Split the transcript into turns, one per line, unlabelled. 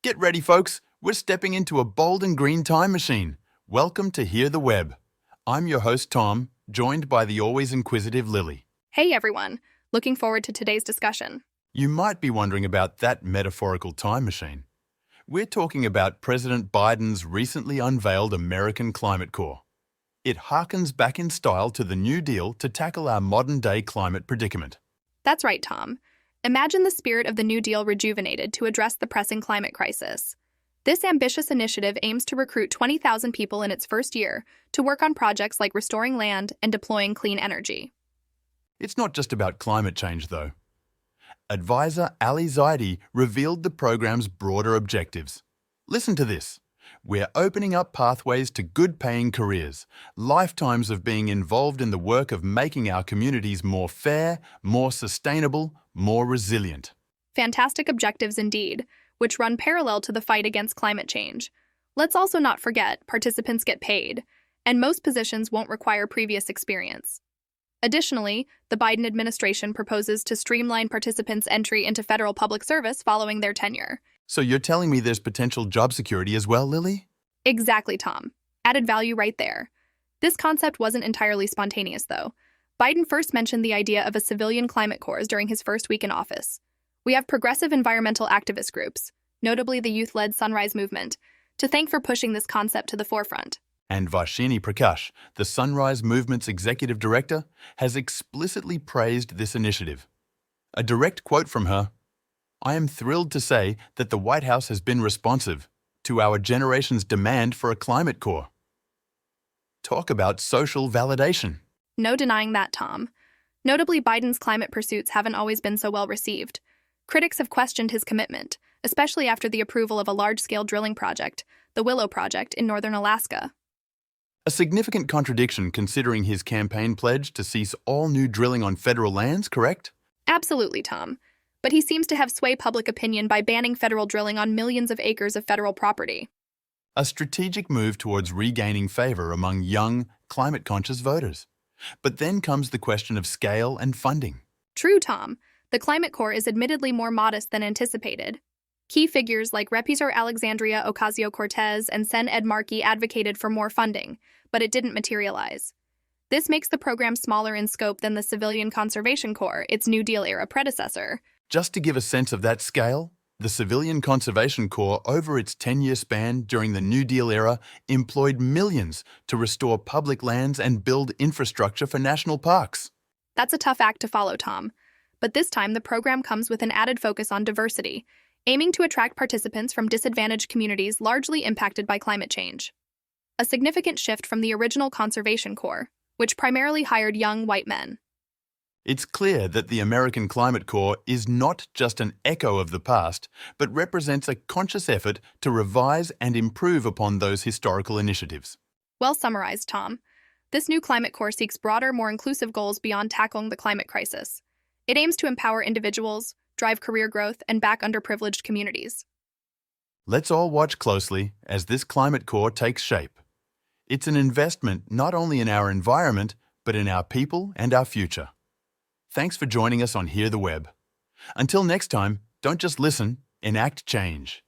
Get ready, folks. We're stepping into a bold and green time machine. Welcome to Hear the Web. I'm your host, Tom, joined by the always inquisitive Lily.
Hey everyone, looking forward to today's discussion.
You might be wondering about that metaphorical time machine. We're talking about President Biden's recently unveiled American Climate Corps. It harkens back in style to the New Deal to tackle our modern-day climate predicament.
That's right, Tom. Imagine the spirit of the New Deal rejuvenated to address the pressing climate crisis. This ambitious initiative aims to recruit 20,000 people in its first year to work on projects like restoring land and deploying clean energy.
It's not just about climate change, though. Advisor Ali Zaidi revealed the program's broader objectives. Listen to this. We're opening up pathways to good-paying careers, lifetimes of being involved in the work of making our communities more fair, more sustainable, more resilient.
Fantastic objectives indeed, which run parallel to the fight against climate change. Let's also not forget participants get paid, and most positions won't require previous experience. Additionally, the Biden administration proposes to streamline participants' entry into federal public service following their tenure.
So you're telling me there's potential job security as well, Lily?
Exactly, Tom. Added value right there. This concept wasn't entirely spontaneous, though. Biden first mentioned the idea of a civilian climate corps during his first week in office. We have progressive environmental activist groups, notably the youth-led Sunrise Movement, to thank for pushing this concept to the forefront.
And Varshini Prakash, the Sunrise Movement's executive director, has explicitly praised this initiative. A direct quote from her, "I am thrilled to say that the White House has been responsive to our generation's demand for a climate corps." Talk about social validation.
No denying that, Tom. Notably, Biden's climate pursuits haven't always been so well received. Critics have questioned his commitment, especially after the approval of a large-scale drilling project, the Willow Project in northern Alaska.
A significant contradiction considering his campaign pledge to cease all new drilling on federal lands, correct?
Absolutely, Tom. But he seems to have swayed public opinion by banning federal drilling on millions of acres of federal property.
A strategic move towards regaining favor among young, climate-conscious voters. But then comes the question of scale and funding.
True, Tom. The Climate Corps is admittedly more modest than anticipated. Key figures like Repuser Alexandria Ocasio-Cortez and Sen Ed Markey advocated for more funding, but it didn't materialize. This makes the program smaller in scope than the Civilian Conservation Corps, its New Deal-era predecessor.
Just to give a sense of that scale, the Civilian Conservation Corps, over its 10-year span during the New Deal era, employed millions to restore public lands and build infrastructure for national parks.
That's a tough act to follow, Tom. But this time, the program comes with an added focus on diversity, aiming to attract participants from disadvantaged communities largely impacted by climate change. A significant shift from the original Conservation Corps, which primarily hired young white men.
It's clear that the American Climate Corps is not just an echo of the past, but represents a conscious effort to revise and improve upon those historical initiatives.
Well summarized, Tom. This new Climate Corps seeks broader, more inclusive goals beyond tackling the climate crisis. It aims to empower individuals, drive career growth, and back underprivileged communities.
Let's all watch closely as this Climate Corps takes shape. It's an investment not only in our environment, but in our people and our future. Thanks for joining us on Hear the Web. Until next time, don't just listen, enact change.